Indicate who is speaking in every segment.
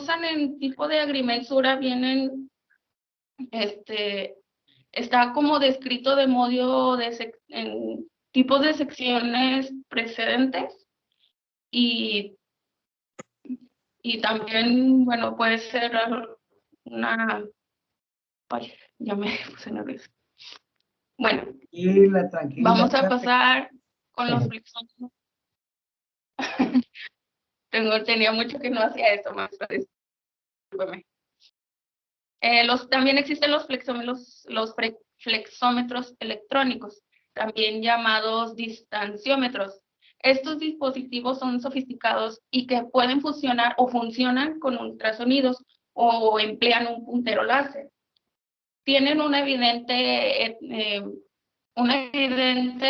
Speaker 1: usan en tipo de agrimensura vienen, está como descrito de modo en tipos de secciones precedentes y también, bueno, puede ser una... Ay, ya me puse nerviosa. Bueno,
Speaker 2: Tranquila,
Speaker 1: vamos a pasar con los flexómetros. Tenía mucho que no hacía esto, maestra, discúlpeme. También existen los flexómetros electrónicos, también llamados distanciómetros. Estos dispositivos son sofisticados y que pueden funcionar o funcionan con ultrasonidos o emplean un puntero láser. Tienen una evidente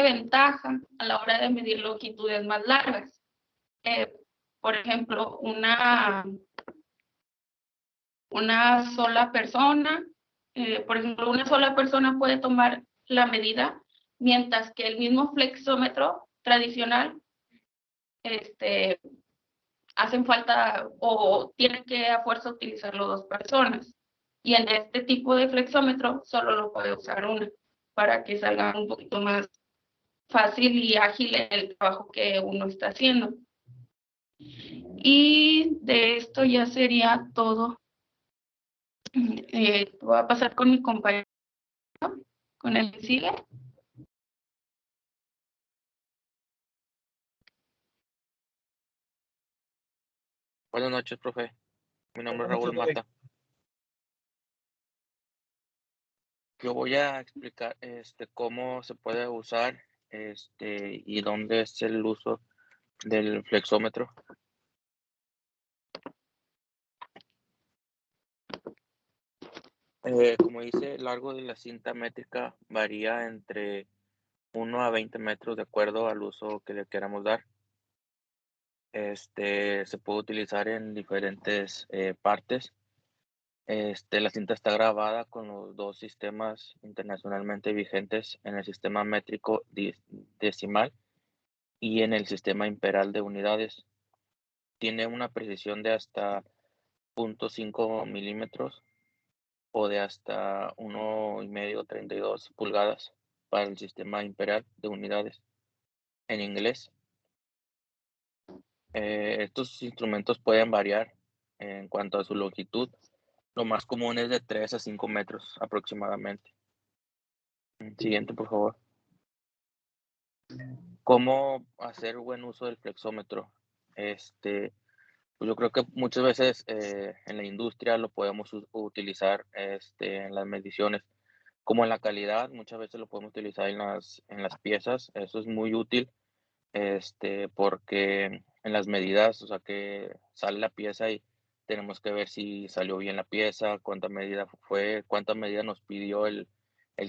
Speaker 1: ventaja a la hora de medir longitudes más largas. Por ejemplo, una sola persona, una sola persona puede tomar la medida, mientras que el mismo flexómetro tradicional, hacen falta o tienen que a fuerza utilizarlo dos personas. Y en este tipo de flexómetro solo lo puede usar una, para que salga un poquito más fácil y ágil el trabajo que uno está haciendo. Y de esto ya sería todo. Voy a pasar con mi compañero, con el que sigue.
Speaker 3: Buenas noches, profe. Mi nombre es Raúl Mata. Yo voy a explicar cómo se puede usar y dónde es el uso del flexómetro. Como dice, el largo de la cinta métrica varía entre 1 a 20 metros de acuerdo al uso que le queramos dar. Se puede utilizar en diferentes partes. La cinta está grabada con los dos sistemas internacionalmente vigentes en el sistema métrico decimal y en el sistema imperial de unidades. Tiene una precisión de hasta 0.5 milímetros o de hasta 1,5-32 pulgadas para el sistema imperial de unidades en inglés. Estos instrumentos pueden variar en cuanto a su longitud. Lo más común es de 3 a 5 metros aproximadamente. Siguiente, por favor. ¿Cómo hacer buen uso del flexómetro? Pues yo creo que muchas veces en la industria lo podemos utilizar en las mediciones, como en la calidad, muchas veces lo podemos utilizar en las piezas. Eso es muy útil, porque en las medidas, o sea, que sale la pieza y tenemos que ver si salió bien la pieza, cuánta medida fue, cuánta medida nos pidió el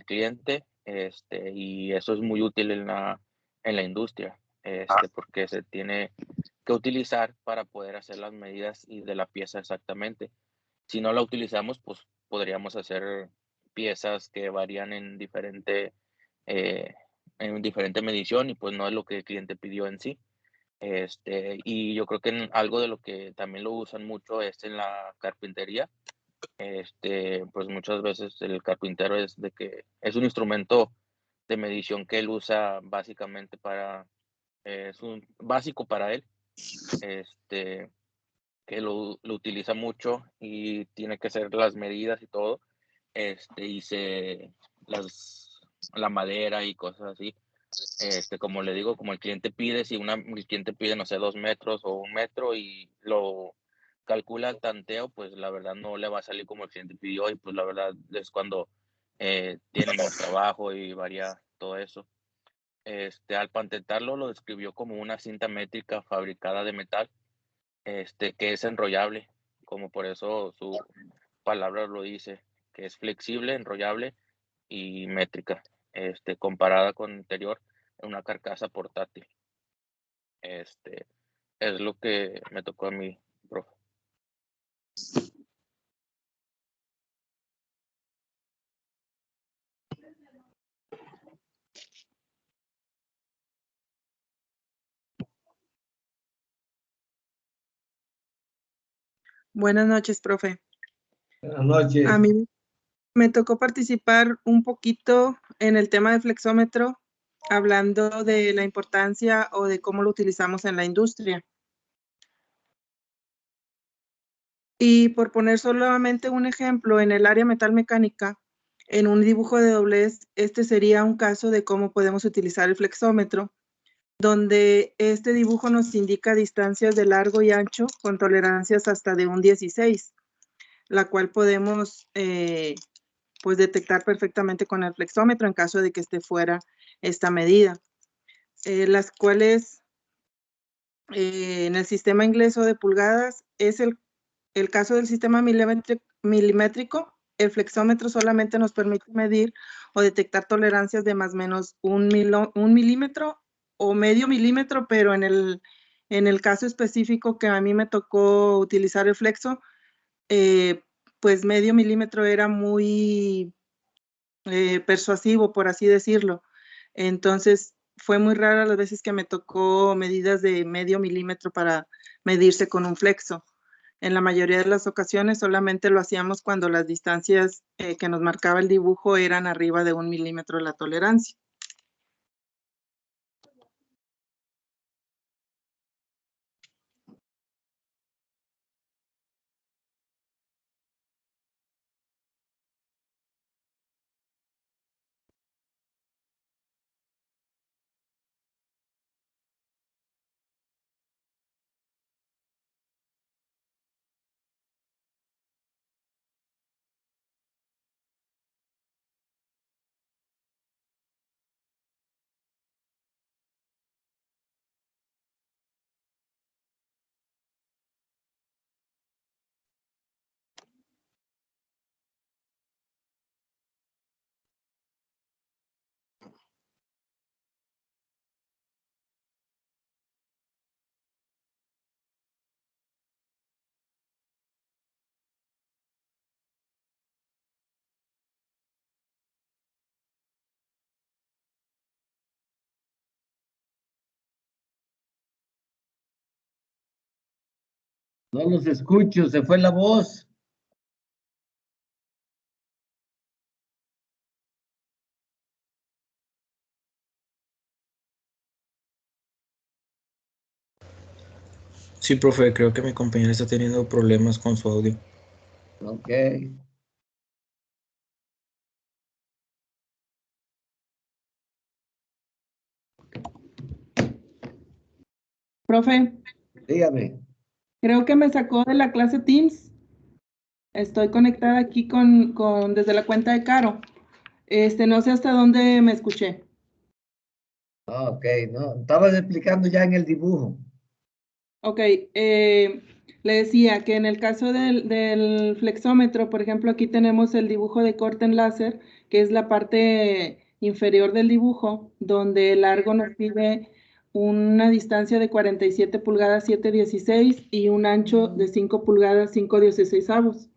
Speaker 3: cliente, y eso es muy útil en la industria, porque se tiene que utilizar para poder hacer las medidas y de la pieza exactamente. Si no la utilizamos, pues podríamos hacer piezas que varían en diferente medición y pues no es lo que el cliente pidió en sí. Y yo creo que algo de lo que también lo usan mucho es en la carpintería. Pues muchas veces el carpintero es un instrumento de medición que él usa básicamente es un básico para él, que lo utiliza mucho y tiene que hacer las medidas y todo, y la madera y cosas así. Como le digo, como el cliente pide, si el cliente pide, no sé, 2 metros o 1 metro y lo calcula al tanteo, pues la verdad no le va a salir como el cliente pidió y pues la verdad es cuando tiene más trabajo y varía todo eso. Al patentarlo lo describió como una cinta métrica fabricada de metal, que es enrollable, como por eso su palabra lo dice, que es flexible, enrollable y métrica, comparada con el interior en una carcasa portátil. Es lo que me tocó a mí, profe.
Speaker 2: Buenas noches, profe.
Speaker 4: Buenas noches.
Speaker 2: A mí me tocó participar un poquito en el tema del flexómetro, hablando de la importancia o de cómo lo utilizamos en la industria. Y por poner solamente un ejemplo, en el área metalmecánica, en un dibujo de doblez, este sería un caso de cómo podemos utilizar el flexómetro, donde este dibujo nos indica distancias de largo y ancho con tolerancias hasta de un 16, la cual podemos pues detectar perfectamente con el flexómetro en caso de que esté fuera esta medida. Las cuales en el sistema inglés o de pulgadas es el caso del sistema milimétrico. El flexómetro solamente nos permite medir o detectar tolerancias de más o menos un milímetro o medio milímetro, pero en el caso específico que a mí me tocó utilizar el flexo, pues medio milímetro era muy persuasivo, por así decirlo. Entonces, fue muy rara las veces que me tocó medidas de medio milímetro para medirse con un flexo. En la mayoría de las ocasiones solamente lo hacíamos cuando las distancias que nos marcaba el dibujo eran arriba de 1 milímetro de la tolerancia.
Speaker 4: No los escucho, se fue la voz.
Speaker 5: Sí, profe, creo que mi compañera está teniendo problemas con su audio.
Speaker 4: Ok.
Speaker 2: Profe,
Speaker 4: Dígame.
Speaker 2: creo que me sacó de la clase Teams. Estoy conectada aquí desde la cuenta de Caro. No sé hasta dónde me escuché.
Speaker 4: Ok, no. Estabas explicando ya en el dibujo.
Speaker 2: Ok, le decía que en el caso del flexómetro, por ejemplo, aquí tenemos el dibujo de corte en láser, que es la parte inferior del dibujo, donde el largo nos pide una distancia de 47 pulgadas 7/16 y un ancho de 5 pulgadas 5/16,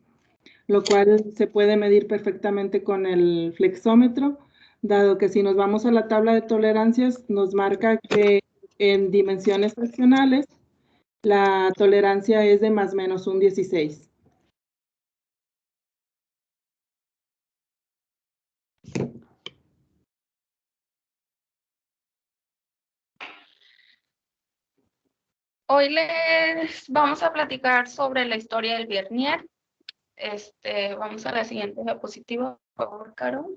Speaker 2: lo cual se puede medir perfectamente con el flexómetro, dado que si nos vamos a la tabla de tolerancias, nos marca que en dimensiones fraccionales, la tolerancia es de más o menos un 16.
Speaker 1: Hoy les vamos a platicar sobre la historia del vernier. Vamos a la siguiente diapositiva, por favor, Caro.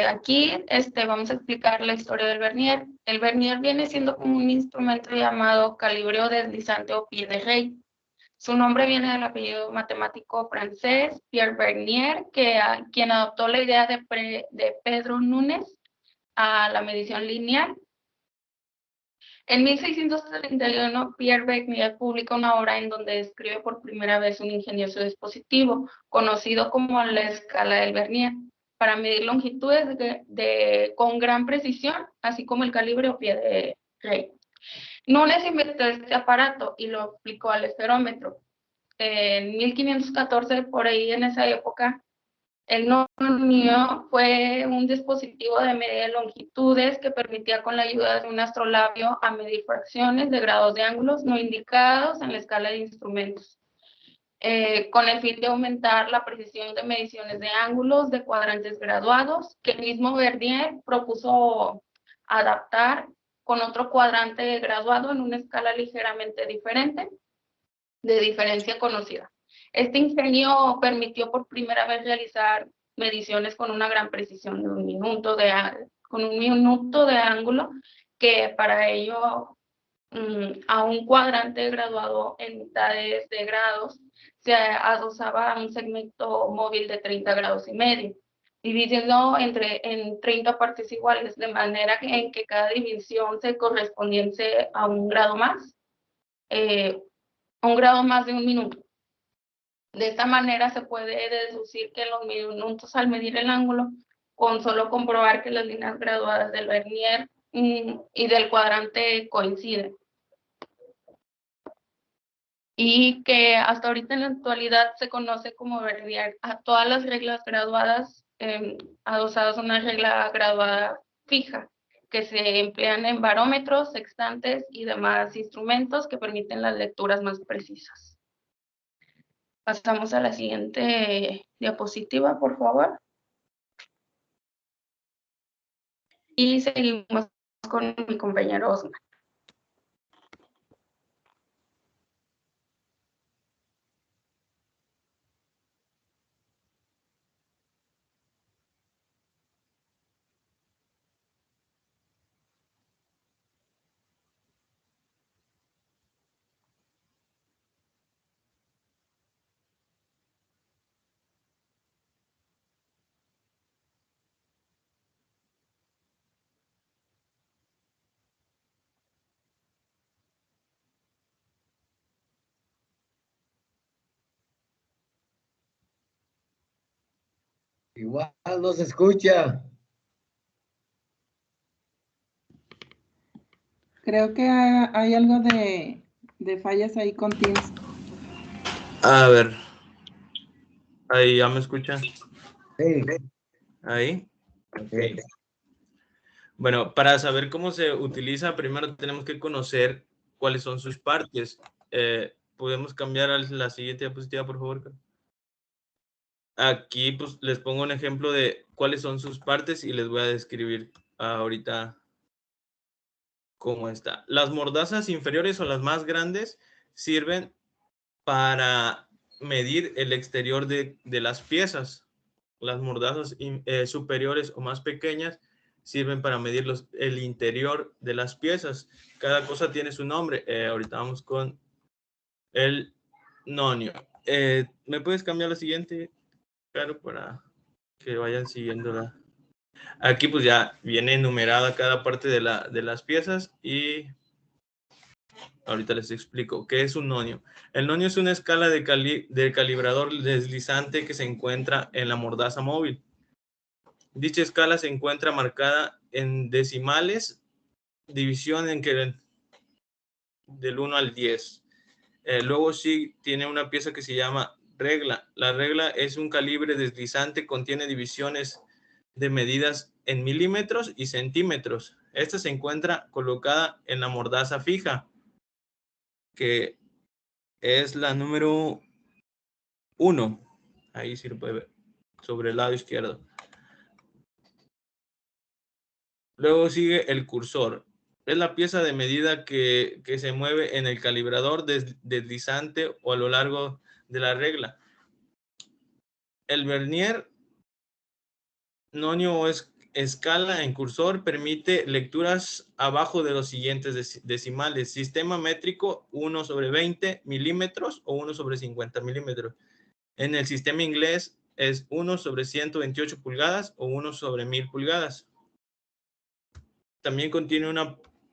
Speaker 1: Aquí vamos a explicar la historia del vernier. El vernier viene siendo como un instrumento llamado calibreo deslizante o pie de rey. Su nombre viene del apellido matemático francés Pierre Vernier, quien adoptó la idea de Pedro Nunes a la medición lineal. En 1671, Pierre Vernier publica una obra en donde describe por primera vez un ingenioso dispositivo, conocido como la escala del Vernier, para medir longitudes con gran precisión, así como el calibre o pie de rey. Nunes inventó este aparato y lo aplicó al esferómetro. En 1514, por ahí en esa época, El nonio fue un dispositivo de medida de longitudes que permitía con la ayuda de un astrolabio a medir fracciones de grados de ángulos no indicados en la escala de instrumentos, con el fin de aumentar la precisión de mediciones de ángulos de cuadrantes graduados, que el mismo Vernier propuso adaptar con otro cuadrante graduado en una escala ligeramente diferente, de diferencia conocida. Este ingenio permitió por primera vez realizar mediciones con una gran precisión de un minuto de ángulo, que para ello a un cuadrante graduado en mitades de grados se adosaba un segmento móvil de 30 grados y medio, dividiendo en 30 partes iguales, de manera en que cada división se correspondiese a un grado más de un minuto. De esta manera se puede deducir que los minutos al medir el ángulo, con solo comprobar que las líneas graduadas del Vernier y del cuadrante coinciden. Y que hasta ahorita en la actualidad se conoce como Vernier a todas las reglas graduadas adosadas a una regla graduada fija, que se emplean en barómetros, sextantes y demás instrumentos que permiten las lecturas más precisas. Pasamos a la siguiente diapositiva, por favor. Y seguimos con mi compañero Osman.
Speaker 4: Igual no se escucha.
Speaker 2: Creo que hay algo de fallas ahí con Teams.
Speaker 5: A ver. Ahí ya me escuchan.
Speaker 4: Sí.
Speaker 5: Ahí.
Speaker 4: Okay.
Speaker 5: Bueno, para saber cómo se utiliza, primero tenemos que conocer cuáles son sus partes. ¿Podemos cambiar a la siguiente diapositiva, por favor? Aquí pues les pongo un ejemplo de cuáles son sus partes y les voy a describir ahorita cómo está. Las mordazas inferiores o las más grandes sirven para medir el exterior de las piezas. Las mordazas superiores o más pequeñas sirven para medir el interior de las piezas. Cada cosa tiene su nombre. Ahorita vamos con el nonio. ¿Me puedes cambiar la siguiente, Caro, para que vayan siguiéndola? Aquí pues ya viene enumerada cada parte de las piezas y ahorita les explico qué es un nonio. El nonio es una escala de calibrador deslizante que se encuentra en la mordaza móvil. Dicha escala se encuentra marcada en decimales, división del 1 al 10. Luego sí tiene una pieza que se llama regla. La regla es un calibre deslizante, contiene divisiones de medidas en milímetros y centímetros. Esta se encuentra colocada en la mordaza fija, que es la número 1. Ahí sí lo puede ver, sobre el lado izquierdo. Luego sigue el cursor. Es la pieza de medida que se mueve en el calibrador deslizante o a lo largo de la regla. El vernier nonio o escala en cursor permite lecturas abajo de los siguientes decimales. Sistema métrico 1 sobre 20 milímetros o 1 sobre 50 milímetros. En el sistema inglés es 1 sobre 128 pulgadas o 1 sobre 1000 pulgadas. También contiene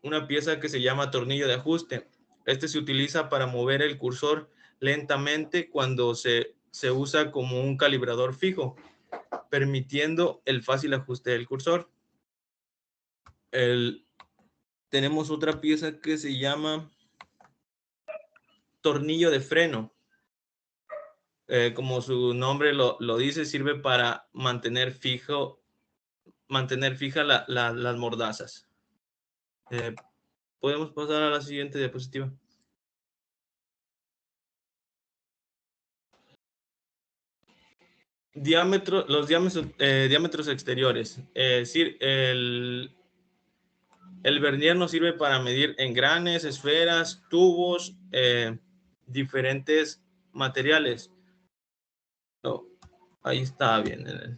Speaker 5: una pieza que se llama tornillo de ajuste. Este se utiliza para mover el cursor lentamente cuando se usa como un calibrador fijo, permitiendo el fácil ajuste del cursor. Tenemos otra pieza que se llama tornillo de freno. como su nombre lo dice, sirve para mantener fija las mordazas. Podemos pasar a la siguiente diapositiva. Los diámetros exteriores. El vernier nos sirve para medir engranes, esferas, tubos, diferentes materiales. Ahí está bien.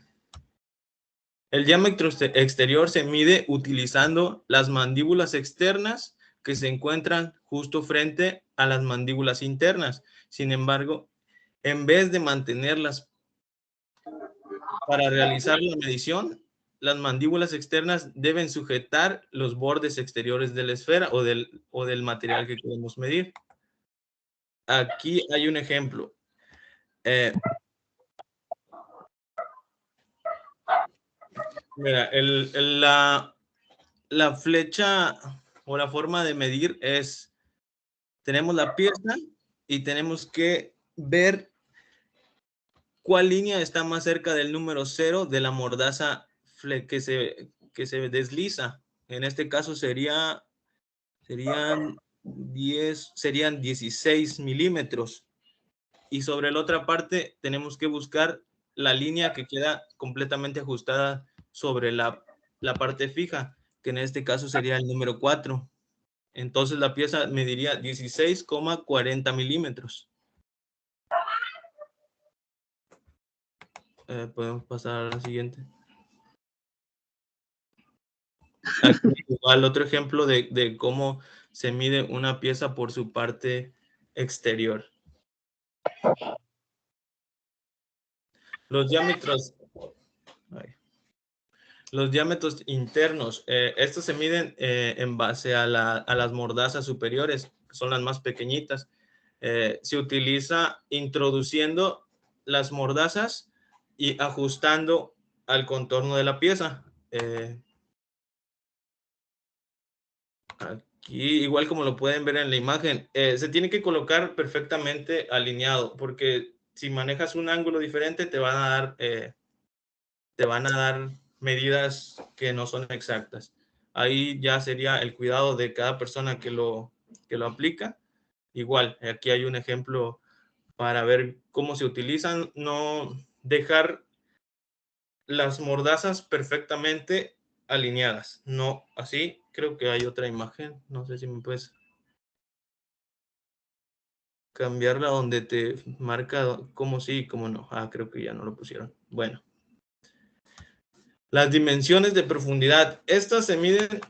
Speaker 5: El diámetro exterior se mide utilizando las mandíbulas externas que se encuentran justo frente a las mandíbulas internas. Sin embargo, en vez de mantenerlas para realizar la medición, las mandíbulas externas deben sujetar los bordes exteriores de la esfera o del material que queremos medir. Aquí hay un ejemplo. Mira, la flecha o la forma de medir es, tenemos la pieza y tenemos que ver cuál línea está más cerca del número 0 de la mordaza que se desliza. En este caso serían 16 milímetros. Y sobre la otra parte tenemos que buscar la línea que queda completamente ajustada sobre la parte fija, que en este caso sería el número 4. Entonces la pieza mediría 16,40 milímetros. Podemos pasar a la siguiente. Aquí igual otro ejemplo de cómo se mide una pieza por su parte exterior. Los diámetros internos, estos se miden en base a las mordazas superiores, que son las más pequeñitas. Se utiliza introduciendo las mordazas y ajustando al contorno de la pieza. Aquí, igual como lo pueden ver en la imagen, se tiene que colocar perfectamente alineado, porque si manejas un ángulo diferente te van a dar medidas que no son exactas. Ahí ya sería el cuidado de cada persona que lo aplica. Igual, aquí hay un ejemplo para ver cómo se utilizan. No dejar las mordazas perfectamente alineadas. No así. Creo que hay otra imagen. No sé si me puedes cambiarla donde te marca cómo sí y cómo no. Creo que ya no lo pusieron. Bueno. Las dimensiones de profundidad. Estas se miden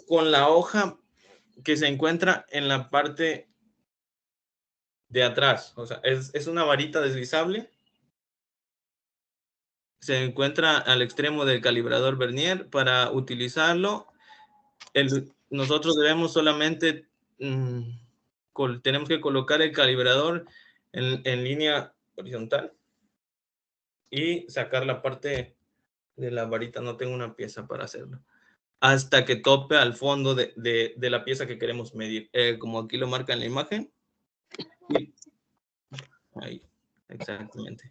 Speaker 5: con la hoja que se encuentra en la parte de atrás. O sea, es una varita deslizable. Se encuentra al extremo del calibrador vernier. Para utilizarlo, nosotros debemos solamente, tenemos que colocar el calibrador en línea horizontal y sacar la parte de la varita. No tengo una pieza para hacerlo. Hasta que tope al fondo de la pieza que queremos medir. Como aquí lo marca en la imagen. Ahí, exactamente.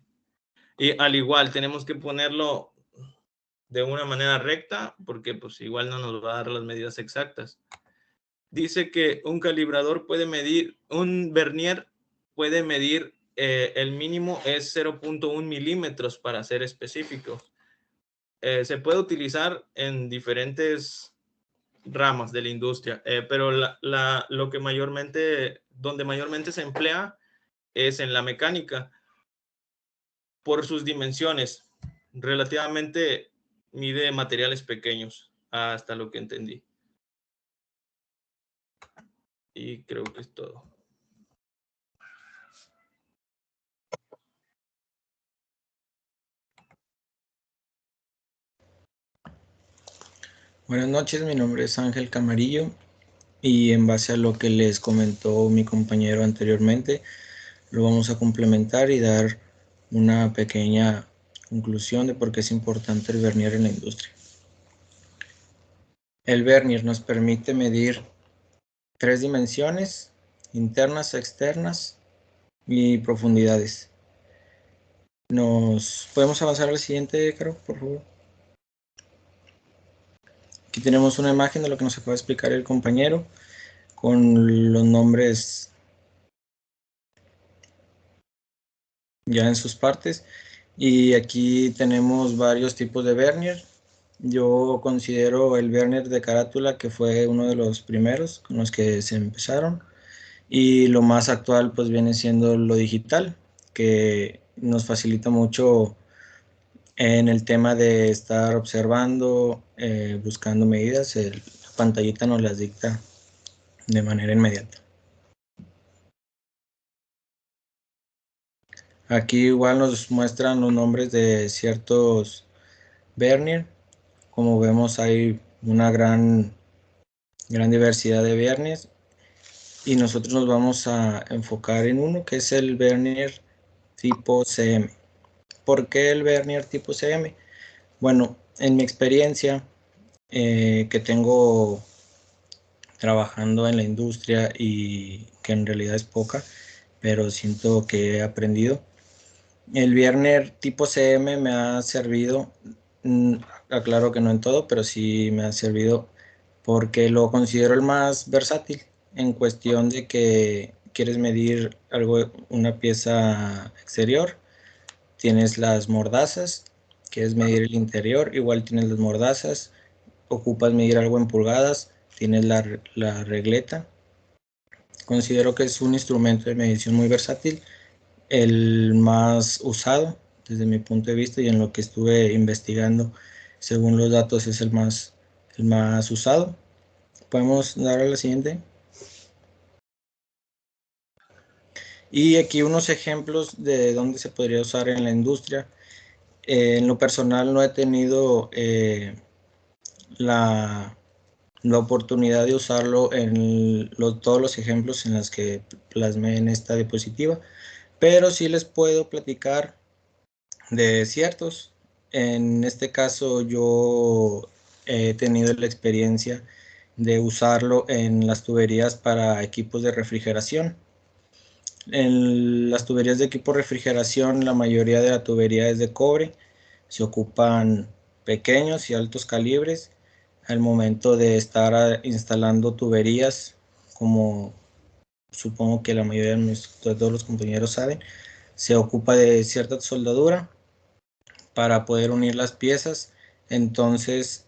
Speaker 5: Y al igual tenemos que ponerlo de una manera recta, porque pues igual no nos va a dar las medidas exactas. Dice que un calibrador puede medir, un vernier puede medir, el mínimo es 0.1 milímetros para ser específicos. Se puede utilizar en diferentes ramas de la industria, pero lo que donde mayormente se emplea es en la mecánica por sus dimensiones. Relativamente mide materiales pequeños, hasta lo que entendí. Y creo que es todo.
Speaker 6: Buenas noches, mi nombre es Ángel Camarillo y en base a lo que les comentó mi compañero anteriormente, lo vamos a complementar y dar una pequeña conclusión de por qué es importante el vernier en la industria. El vernier nos permite medir 3 dimensiones, internas, externas y profundidades. ¿Nos podemos avanzar al siguiente, Caro, por favor? Aquí tenemos una imagen de lo que nos acaba de explicar el compañero con los nombres ya en sus partes. Y aquí tenemos varios tipos de vernier. Yo considero el vernier de carátula, que fue uno de los primeros con los que se empezaron. Y lo más actual pues viene siendo lo digital, que nos facilita mucho en el tema de estar observando, buscando medidas. La pantallita nos las dicta de manera inmediata. Aquí igual nos muestran los nombres de ciertos vernier. Como vemos, hay una gran diversidad de verniers y nosotros nos vamos a enfocar en uno que es el vernier tipo CM. ¿Por qué el vernier tipo CM? Bueno, en mi experiencia que tengo trabajando en la industria y que en realidad es poca, pero siento que he aprendido. El vernier tipo CM me ha servido, aclaro que no en todo, pero sí me ha servido porque lo considero el más versátil en cuestión de que quieres medir algo, una pieza exterior, tienes las mordazas, quieres medir el interior, igual tienes las mordazas, ocupas medir algo en pulgadas, tienes la regleta. Considero que es un instrumento de medición muy versátil, el más usado desde mi punto de vista y en lo que estuve investigando, según los datos, es el más usado. Podemos dar a la siguiente. Y aquí unos ejemplos de dónde se podría usar en la industria. En lo personal no he tenido la oportunidad de usarlo en todos los ejemplos en los que plasmé en esta diapositiva, pero sí les puedo platicar de ciertos. En este caso yo he tenido la experiencia de usarlo en las tuberías para equipos de refrigeración. En las tuberías de equipo de refrigeración, la mayoría de la tubería es de cobre. Se ocupan pequeños y altos calibres al momento de estar instalando tuberías, como supongo que la mayoría de todos los compañeros saben. Se ocupa de cierta soldadura para poder unir las piezas. Entonces,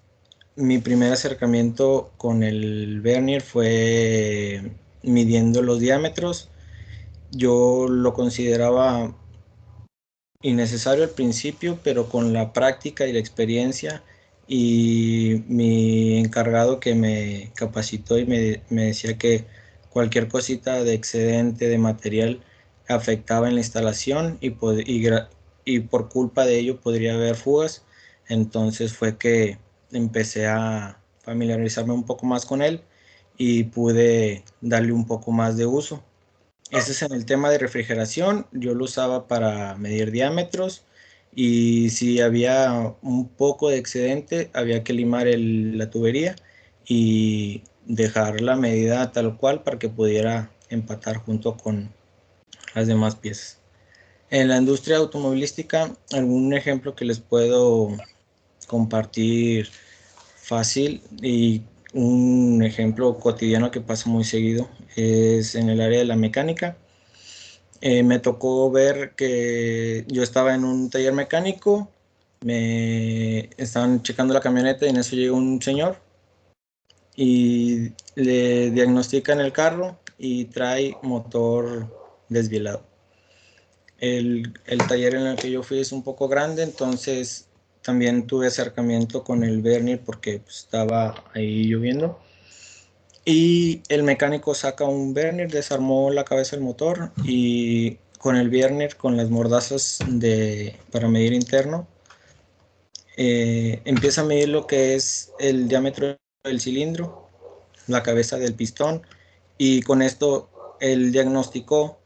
Speaker 6: mi primer acercamiento con el vernier fue midiendo los diámetros. Yo lo consideraba innecesario al principio, pero con la práctica y la experiencia y mi encargado que me capacitó y me decía que cualquier cosita de excedente de material afectaba en la instalación y por culpa de ello podría haber fugas. Entonces fue que empecé a familiarizarme un poco más con él y pude darle un poco más de uso. Ese es en el tema de refrigeración. Yo lo usaba para medir diámetros y si había un poco de excedente había que limar la tubería y dejar la medida tal cual para que pudiera empatar junto con las demás piezas. En la industria automovilística, algún ejemplo que les puedo compartir fácil y un ejemplo cotidiano que pasa muy seguido es en el área de la mecánica. Me tocó ver que yo estaba en un taller mecánico, me estaban checando la camioneta y en eso llega un señor y le diagnostican el carro y trae motor desvielado. El taller en el que yo fui es un poco grande, entonces también tuve acercamiento con el vernier porque pues, estaba ahí lloviendo. Y el mecánico saca un vernier, desarmó la cabeza del motor y con el vernier, con las mordazas para medir interno, empieza a medir lo que es el diámetro del cilindro, la cabeza del pistón, y con esto él diagnosticó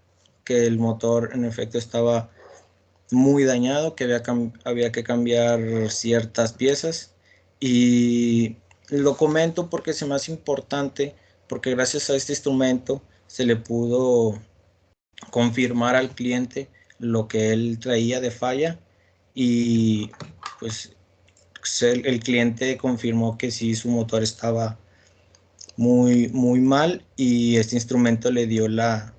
Speaker 6: que el motor en efecto estaba muy dañado, que había que cambiar ciertas piezas. Y lo comento porque se me hace importante, porque gracias a este instrumento se le pudo confirmar al cliente lo que él traía de falla, y pues el cliente confirmó que sí, su motor estaba muy mal, y este instrumento le dio la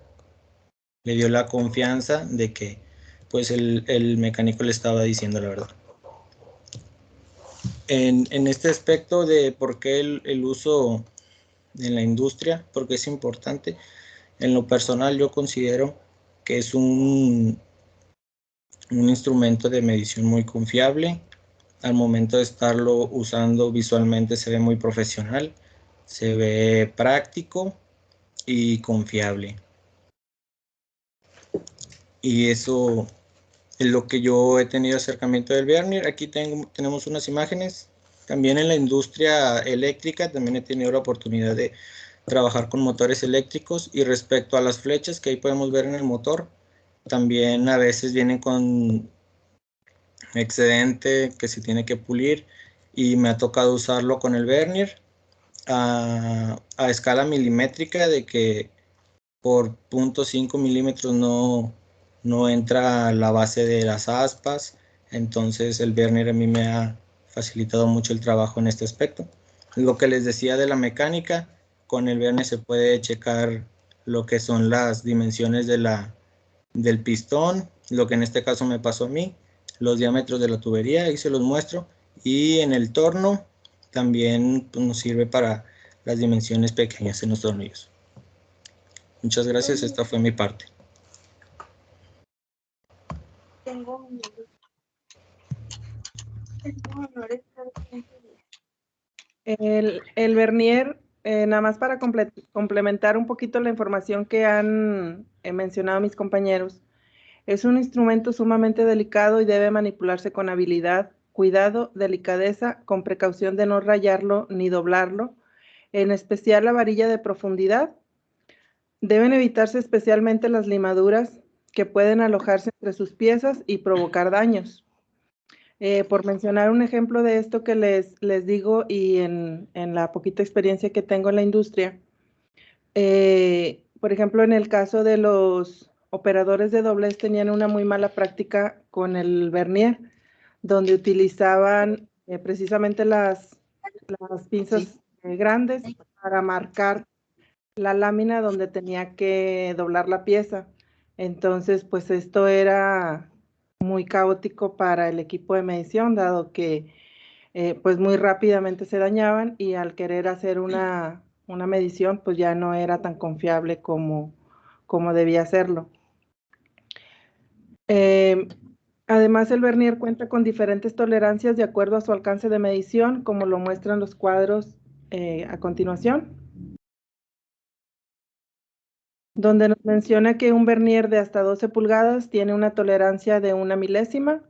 Speaker 6: confianza de que pues el mecánico le estaba diciendo la verdad. En este aspecto de por qué el uso en la industria, porque es importante, en lo personal yo considero que es un instrumento de medición muy confiable. Al momento de estarlo usando visualmente se ve muy profesional, se ve práctico y confiable. Y eso es lo que yo he tenido acercamiento del Vernier. Aquí tenemos unas imágenes. También en la industria eléctrica también he tenido la oportunidad de trabajar con motores eléctricos, y respecto a las flechas que ahí podemos ver en el motor, también a veces vienen con excedente que se tiene que pulir, y me ha tocado usarlo con el Vernier a escala milimétrica, de que por 0.5 milímetros no entra la base de las aspas. Entonces el Vernier a mí me ha facilitado mucho el trabajo en este aspecto. Lo que les decía de la mecánica, con el Vernier se puede checar lo que son las dimensiones del pistón, lo que en este caso me pasó a mí, los diámetros de la tubería, ahí se los muestro, y en el torno también pues, nos sirve para las dimensiones pequeñas en los tornillos. Muchas gracias, esta fue mi parte.
Speaker 2: El Vernier, nada más para complementar un poquito la información que han mencionado mis compañeros, es un instrumento sumamente delicado y debe manipularse con habilidad, cuidado, delicadeza, con precaución de no rayarlo ni doblarlo, en especial la varilla de profundidad. Deben evitarse especialmente las limaduras que pueden alojarse entre sus piezas y provocar daños. Por mencionar un ejemplo de esto que les digo, y en la poquita experiencia que tengo en la industria, por ejemplo, en el caso de los operadores de doblez, tenían una muy mala práctica con el Vernier, donde utilizaban precisamente las pinzas grandes para marcar la lámina donde tenía que doblar la pieza. Entonces, pues esto era muy caótico para el equipo de medición, dado que pues muy rápidamente se dañaban, y al querer hacer una medición, pues ya no era tan confiable como debía serlo. Además, el Vernier cuenta con diferentes tolerancias de acuerdo a su alcance de medición, como lo muestran los cuadros a continuación, donde nos menciona que un Vernier de hasta 12 pulgadas tiene una tolerancia de 1 milésima,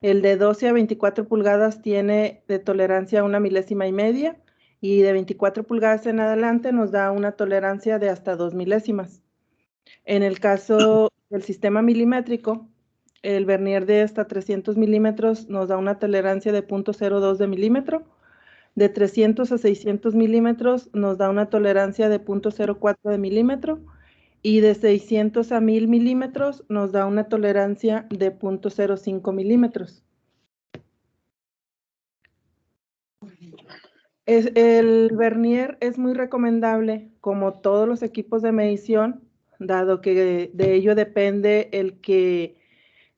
Speaker 2: el de 12 a 24 pulgadas tiene de tolerancia 1 milésima y media, y de 24 pulgadas en adelante nos da una tolerancia de hasta 2 milésimas. En el caso del sistema milimétrico, el Vernier de hasta 300 milímetros nos da una tolerancia de 0.02 de milímetro, de 300 a 600 milímetros nos da una tolerancia de 0.04 de milímetro, y de 600 a 1000 milímetros nos da una tolerancia de 0.05 milímetros. El Vernier es muy recomendable, como todos los equipos de medición, dado que de ello depende el que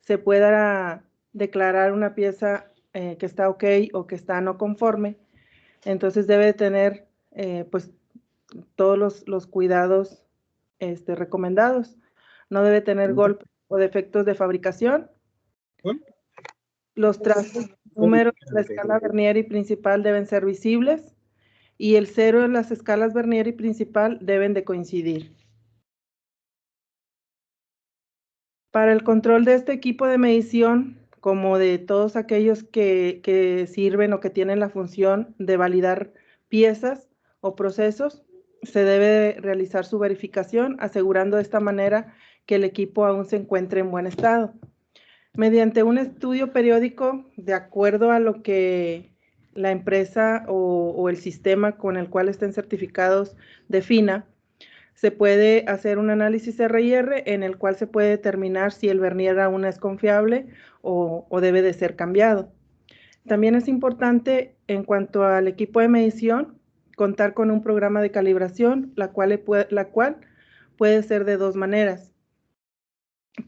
Speaker 2: se pueda declarar una pieza que está ok o que está no conforme. Entonces debe tener pues todos los cuidados recomendados. No debe tener golpes o defectos de fabricación. Los trazos, números de la escala Vernier y principal deben ser visibles, y el cero en las escalas Vernier y principal deben de coincidir. Para el control de este equipo de medición, como de todos aquellos que sirven o que tienen la función de validar piezas o procesos, se debe realizar su verificación, asegurando de esta manera que el equipo aún se encuentre en buen estado. Mediante un estudio periódico, de acuerdo a lo que la empresa o el sistema con el cual estén certificados defina, se puede hacer un análisis R&R en el cual se puede determinar si el vernier aún es confiable o debe de ser cambiado. También es importante, en cuanto al equipo de medición, contar con un programa de calibración, la cual puede ser de dos maneras.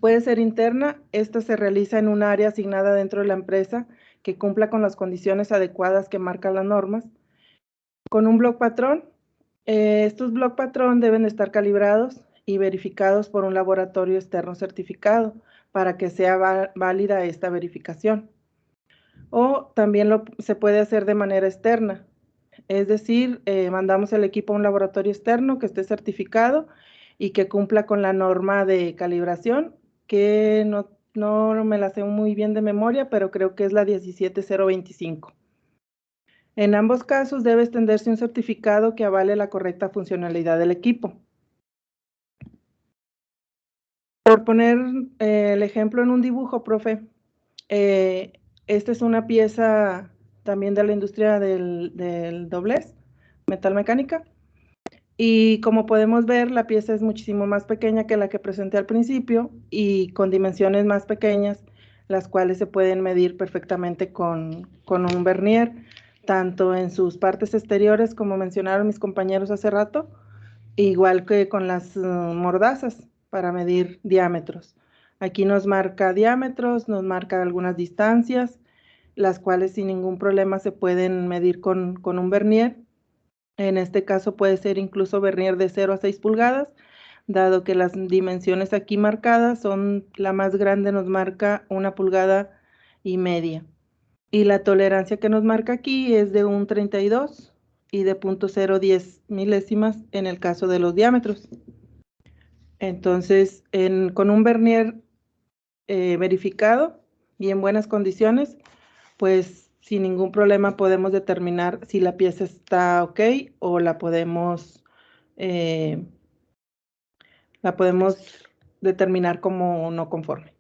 Speaker 2: Puede ser interna, esta se realiza en un área asignada dentro de la empresa que cumpla con las condiciones adecuadas que marcan las normas. Con un bloc patrón, estos bloc patrón deben estar calibrados y verificados por un laboratorio externo certificado para que sea válida esta verificación. O también se puede hacer de manera externa, es decir, mandamos el equipo a un laboratorio externo que esté certificado y que cumpla con la norma de calibración, que no me la sé muy bien de memoria, pero creo que es la 17025. En ambos casos debe extenderse un certificado que avale la correcta funcionalidad del equipo. Por poner el ejemplo en un dibujo, profe, esta es una pieza también de la industria del doblez, metal mecánica. Y como podemos ver, la pieza es muchísimo más pequeña que la que presenté al principio y con dimensiones más pequeñas, las cuales se pueden medir perfectamente con un vernier, tanto en sus partes exteriores, como mencionaron mis compañeros hace rato, igual que con las mordazas para medir diámetros. Aquí nos marca diámetros, nos marca algunas distancias, las cuales sin ningún problema se pueden medir con un vernier. En este caso puede ser incluso vernier de 0 a 6 pulgadas, dado que las dimensiones aquí marcadas son, la más grande nos marca 1,5 pulgadas. Y la tolerancia que nos marca aquí es de un 32 y de 0.010 milésimas en el caso de los diámetros. Entonces, con un vernier verificado y en buenas condiciones, pues sin ningún problema podemos determinar si la pieza está ok o la podemos determinar como no conforme.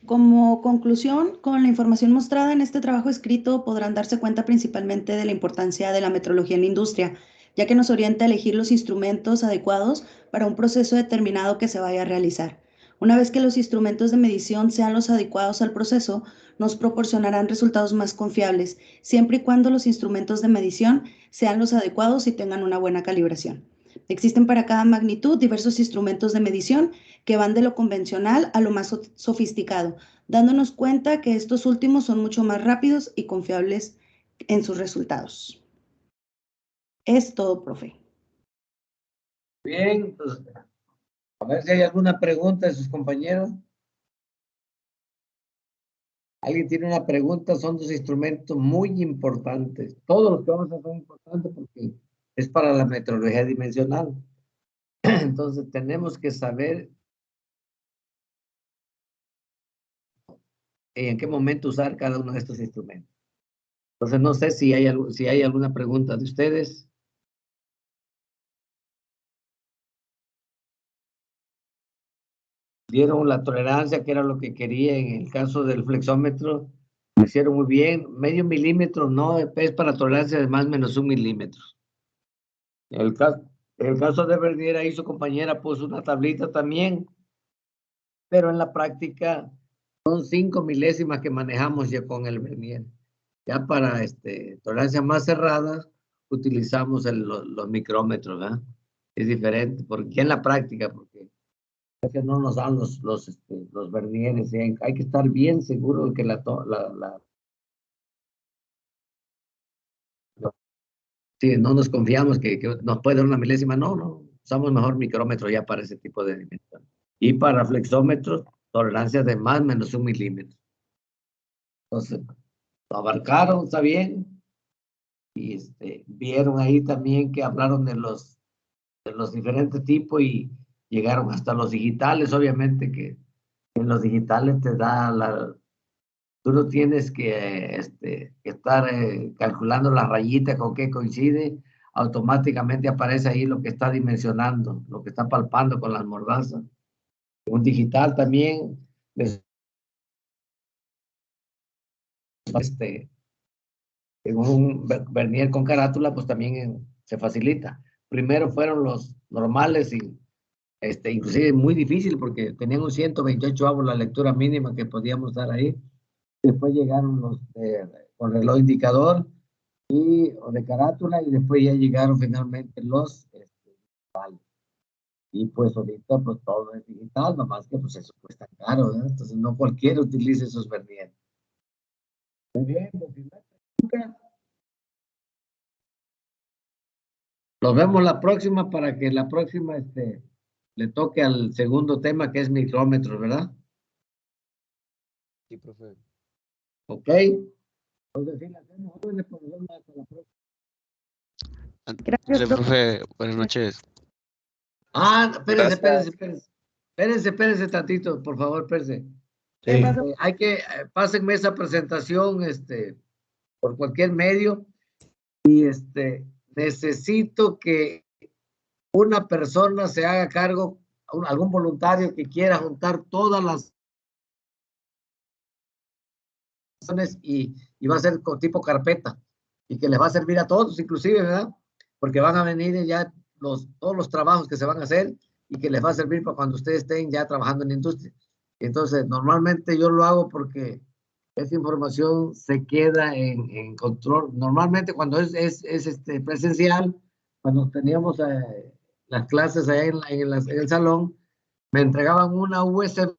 Speaker 7: Como conclusión, con la información mostrada en este trabajo escrito podrán darse cuenta principalmente de la importancia de la metrología en la industria, ya que nos orienta a elegir los instrumentos adecuados para un proceso determinado que se vaya a realizar. Una vez que los instrumentos de medición sean los adecuados al proceso, nos proporcionarán resultados más confiables, siempre y cuando los instrumentos de medición sean los adecuados y tengan una buena calibración. Existen para cada magnitud diversos instrumentos de medición que van de lo convencional a lo más sofisticado, dándonos cuenta que estos últimos son mucho más rápidos y confiables en sus resultados. Es todo, profe.
Speaker 4: Bien, pues, a ver si hay alguna pregunta de sus compañeros. ¿Alguien tiene una pregunta? Son dos instrumentos muy importantes. Todos los que vamos a hacer son importantes porque es para la metrología dimensional. Entonces tenemos que saber en qué momento usar cada uno de estos instrumentos. Entonces no sé si hay alguna pregunta de ustedes. Dieron la tolerancia, que era lo que quería en el caso del flexómetro. Lo hicieron muy bien. 0,5 milímetros no es para tolerancia de más menos 1 milímetro. En el caso de vernier, ahí su compañera puso una tablita también, pero en la práctica son 5 milésimas que manejamos ya con el vernier. Ya para tolerancias más cerradas utilizamos los micrómetros, ¿verdad? Es diferente, porque en la práctica, porque es que no nos dan los vernieres, ¿sí? Hay que estar bien seguro de que sí, no nos confiamos que nos puede dar una milésima, no, usamos mejor micrómetro ya para ese tipo de dimensión. Y para flexómetros, tolerancia de más menos 1 milímetro. Entonces, lo abarcaron, está bien. Y vieron ahí también que hablaron de los diferentes tipos y llegaron hasta los digitales, obviamente que en los digitales te da tú no tienes que estar calculando la rayita con qué coincide, automáticamente aparece ahí lo que está dimensionando, lo que está palpando con las mordazas. Un digital también en un vernier con carátula, pues también se facilita. Primero fueron los normales y inclusive muy difícil porque tenían un 128 avos la lectura mínima que podíamos dar ahí. Después llegaron los con reloj indicador o de carátula, y después ya llegaron finalmente los digitales. Y pues ahorita pues todo es digital, nomás que pues eso cuesta caro, ¿verdad? Entonces no cualquiera utiliza esos verniers. Muy bien, pues, si no hay pregunta, nos vemos la próxima para que la próxima le toque al segundo tema, que es micrómetros, ¿verdad?
Speaker 8: Sí, profe.
Speaker 4: Ok. Entonces, sí, la hacemos, jóvenes, pues, nos vemos hasta la próxima.
Speaker 7: Gracias, profe.
Speaker 8: Profe, buenas noches.
Speaker 4: Espérense,
Speaker 5: Gracias.
Speaker 4: espérense tantito, por favor, espérense.
Speaker 7: ¿Qué pasó?
Speaker 4: Hay que, pásenme esa presentación, por cualquier medio, y necesito que una persona se haga cargo, algún voluntario que quiera juntar todas las y va a ser con tipo carpeta, y que les va a servir a todos, inclusive, ¿verdad? Porque van a venir ya todos los trabajos que se van a hacer y que les va a servir para cuando ustedes estén ya trabajando en la industria. Entonces, normalmente yo lo hago porque esa información se queda en control. Normalmente cuando es presencial, cuando teníamos las clases allá en el salón, me entregaban una USB,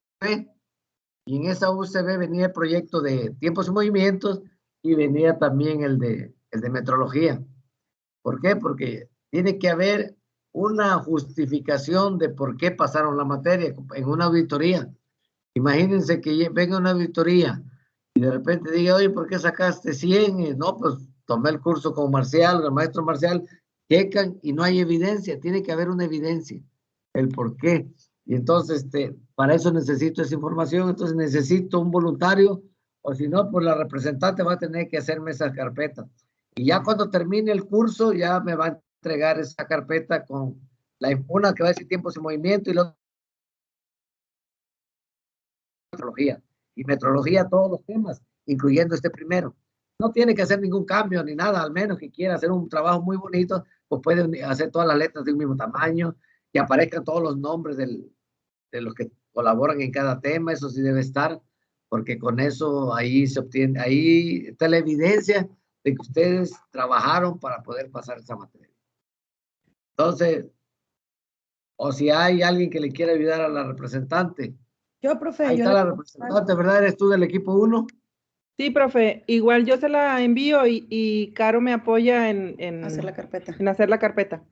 Speaker 4: y en esa USB venía el proyecto de tiempos y movimientos, y venía también el de metrología. ¿Por qué? Porque tiene que haber una justificación de por qué pasaron la materia en una auditoría. Imagínense que venga una auditoría y de repente diga, oye, ¿por qué sacaste 100? Y no, pues tomé el curso con Marcial, el maestro Marcial, checan y no hay evidencia. Tiene que haber una evidencia, el por qué. Y entonces, para eso necesito esa información. Entonces necesito un voluntario, o si no, pues la representante va a tener que hacerme esa carpeta. Y ya cuando termine el curso, ya me va a entregar esa carpeta con una que va a decir tiempos y movimiento, y la metrología. Y metrología todos los temas, incluyendo este primero. No tiene que hacer ningún cambio ni nada, al menos que quiera hacer un trabajo muy bonito, pues puede hacer todas las letras de un mismo tamaño, que aparezcan todos los nombres de los que colaboran en cada tema. Eso sí debe estar, porque con eso ahí se obtiene, ahí está la evidencia de que ustedes trabajaron para poder pasar esa materia. Entonces, o si hay alguien que le quiera ayudar a la representante.
Speaker 7: Yo, profe,
Speaker 4: Ahí
Speaker 7: yo
Speaker 4: está
Speaker 7: le
Speaker 4: la representante, ¿verdad? ¿Eres tú del equipo 1?
Speaker 2: Sí, profe, igual yo se la envío y Caro me apoya en
Speaker 7: hacer la carpeta.
Speaker 2: en hacer la carpeta.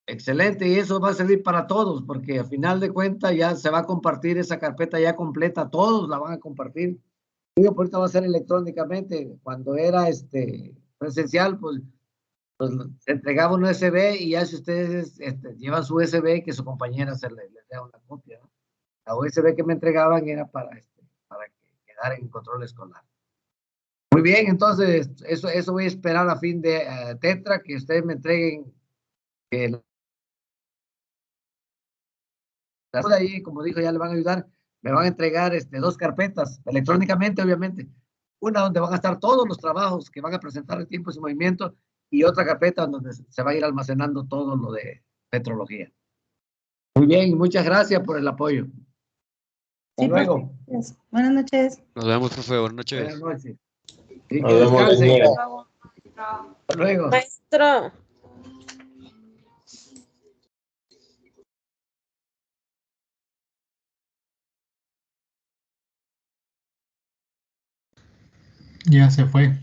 Speaker 4: Excelente, y eso va a servir para todos, porque al final de cuentas ya se va a compartir esa carpeta ya completa, todos la van a compartir. Digo, por ahorita va a ser electrónicamente. Cuando era presencial, pues se entregaba un USB, y ya si ustedes llevan su USB, que su compañera les dé una copia, ¿no? La USB que me entregaban era para que quedara en control escolar. Muy bien, entonces eso voy a esperar a fin de Tetra, que ustedes me entreguen ahí, como dijo, ya le van a ayudar. Me van a entregar 2 carpetas electrónicamente, obviamente. Una donde van a estar todos los trabajos que van a presentar en tiempos y movimiento, y otra carpeta donde se va a ir almacenando todo lo de metrología. Muy bien, muchas gracias por el apoyo. Hasta
Speaker 7: Sí, profe.
Speaker 4: luego.
Speaker 7: Gracias. Buenas noches.
Speaker 8: Nos vemos, profe. Buenas noches.
Speaker 4: Buenas noches. Sí,
Speaker 5: Nos
Speaker 4: que
Speaker 5: vemos,
Speaker 4: descansen.
Speaker 5: Daniel.
Speaker 4: Hasta luego.
Speaker 9: Maestro.
Speaker 10: Ya se fue.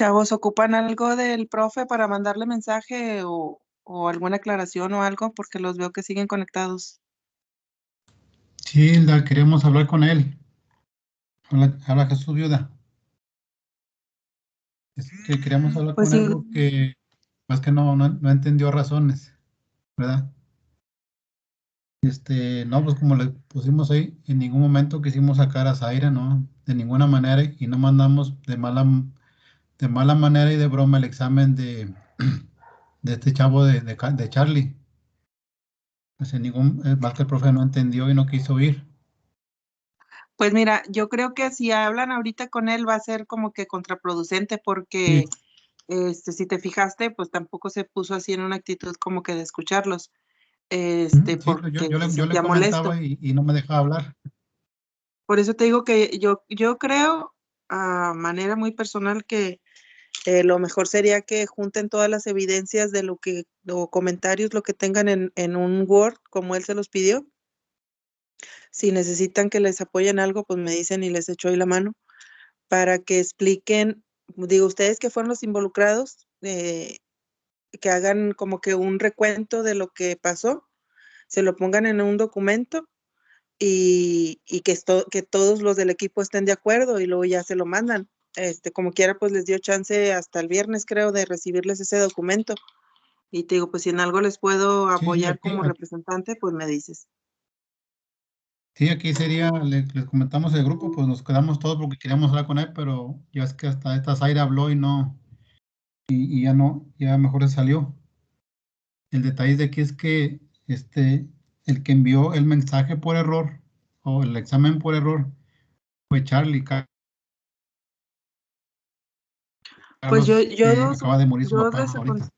Speaker 2: Chavos, ¿ocupan algo del profe para mandarle mensaje o alguna aclaración o algo? Porque los veo que siguen conectados.
Speaker 10: Sí, Hilda, queremos hablar con él. Habla Jesús Viuda. Es que queríamos hablar
Speaker 2: Pues
Speaker 10: con él
Speaker 2: sí,
Speaker 10: porque más que no entendió razones, ¿verdad? No, pues como le pusimos ahí, en ningún momento quisimos sacar a Zaira, ¿no? De ninguna manera, y no mandamos de mala manera y de broma el examen de este chavo de Charlie. Pues más que el profe no entendió y no quiso ir.
Speaker 2: pues mira, yo creo que si hablan ahorita con él va a ser como que contraproducente porque
Speaker 10: Sí,
Speaker 2: si te fijaste, pues tampoco se puso así en una actitud como que de escucharlos,
Speaker 10: sí, yo,
Speaker 2: porque
Speaker 10: yo
Speaker 2: se
Speaker 10: le, yo le
Speaker 2: sentía molesto.
Speaker 10: comentaba y no me dejaba hablar.
Speaker 2: Por eso te digo que yo creo a manera muy personal que lo mejor sería que junten todas las evidencias de o comentarios, lo que tengan en un Word, como él se los pidió. Si necesitan que les apoyen algo, pues me dicen y les echo ahí la mano para que expliquen, digo, ustedes que fueron los involucrados, que hagan como que un recuento de lo que pasó, se lo pongan en un documento y que todos los del equipo estén de acuerdo y luego ya se lo mandan. Como quiera, pues les dio chance hasta el viernes, creo, de recibirles ese documento. Y te digo, pues si en algo les puedo
Speaker 10: Sí,
Speaker 2: apoyar como representante, pues me dices.
Speaker 10: aquí sería, les comentamos el grupo, pues nos quedamos todos porque queríamos hablar con él, pero ya es que hasta esta Zaira habló y ya no, ya mejor se salió. El detalle de aquí es que el que envió el mensaje por error o el examen por error fue Charlie.
Speaker 2: Pues
Speaker 10: Carlos
Speaker 2: los,
Speaker 10: acaba de morir su
Speaker 2: yo
Speaker 10: papá
Speaker 2: les
Speaker 10: ahorita.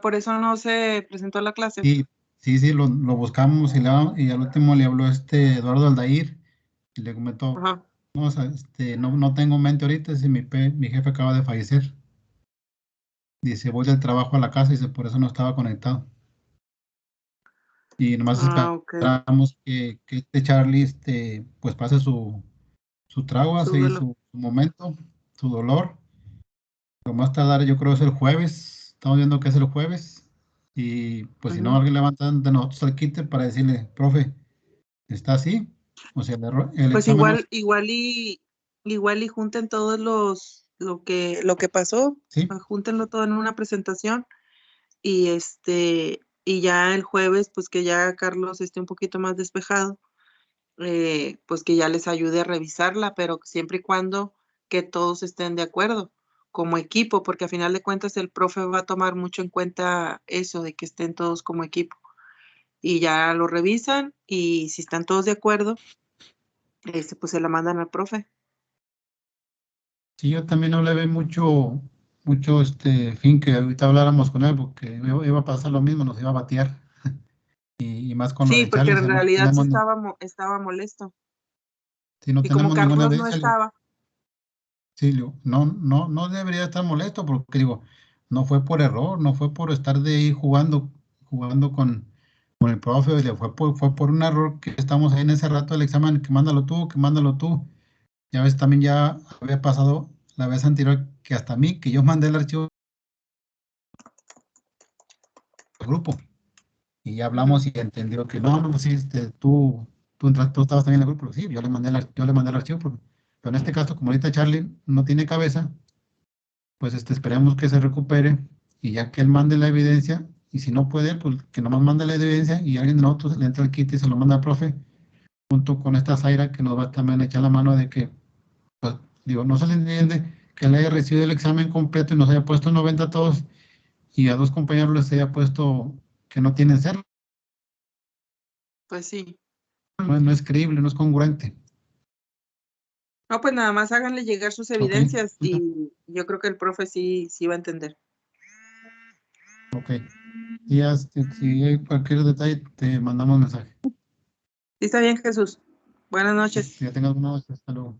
Speaker 2: por eso no se presentó a la clase.
Speaker 10: Sí, sí, lo buscamos y al último le habló Eduardo Aldair y le comentó,
Speaker 2: Ajá.
Speaker 10: no, o sea, no tengo mente ahorita, si mi jefe acaba de fallecer. Dice, voy del trabajo a la casa y dice, por eso no estaba conectado. Y nomás
Speaker 2: Ok.
Speaker 10: esperamos que Charlie pues pase su trago,
Speaker 2: Su
Speaker 10: así
Speaker 2: duelo.
Speaker 10: su momento, su dolor. Lo más tardar yo creo es el jueves, estamos viendo que es el jueves. Y pues si no,
Speaker 2: Ujú.
Speaker 10: alguien levanta de nosotros el quite para decirle, profe, ¿está así? O sea, el
Speaker 2: Pues
Speaker 10: examen no es,
Speaker 2: igual y junten todos lo que pasó,
Speaker 10: sí,
Speaker 2: júntenlo todo en una presentación y y ya el jueves, pues que ya Carlos esté un poquito más despejado, pues que ya les ayude a revisarla, pero siempre y cuando que todos estén de acuerdo como equipo, porque a final de cuentas el profe va a tomar mucho en cuenta eso de que estén todos como equipo y ya lo revisan y si están todos de acuerdo, pues se la mandan al profe.
Speaker 10: sí, yo también no le veo mucho fin que ahorita habláramos con él, porque iba a pasar lo mismo, nos iba a batear. Y más con lo
Speaker 2: Sí,
Speaker 10: de
Speaker 2: porque
Speaker 10: Charlie,
Speaker 2: en
Speaker 10: si no
Speaker 2: realidad sí
Speaker 10: tenemos,
Speaker 2: estaba molesto.
Speaker 10: si no
Speaker 2: Y como
Speaker 10: tenemos ninguna
Speaker 2: Carlos no
Speaker 10: evidencia,
Speaker 2: estaba,
Speaker 10: sí, digo, no debería estar molesto, porque digo, no fue por error, no fue por estar de ahí jugando con el profe, fue por un error que estamos ahí en ese rato del examen, que mándalo tú, que mándalo tú. Ya ves, también ya había pasado la vez anterior que hasta a mí, que yo mandé el archivo al grupo y ya
Speaker 2: ujú,
Speaker 10: hablamos y entendió que no, sí, tú estabas también en el grupo, sí, yo le mandé el archivo, pero en este caso, como ahorita Charlie no tiene cabeza, pues esperemos que se recupere y ya que él mande la evidencia, y si no puede, pues que nomás mande la evidencia y alguien de nosotros le entra el kit y se lo manda al profe, junto con esta Zaira que nos va también a echar la mano de que, pues, digo, no se le entiende que él haya recibido el examen completo y nos haya puesto 90 a todos y a dos compañeros les haya puesto que no tienen ser.
Speaker 2: pues sí.
Speaker 10: No es creíble, no es congruente.
Speaker 2: No, pues nada más háganle llegar sus
Speaker 10: Ok,
Speaker 2: evidencias y yo creo que el profe sí va a entender.
Speaker 10: ok. Y ya, si hay cualquier detalle, te mandamos mensaje.
Speaker 2: Sí, está bien, Jesús. Buenas noches.
Speaker 10: Ya tengas una noche, hasta luego.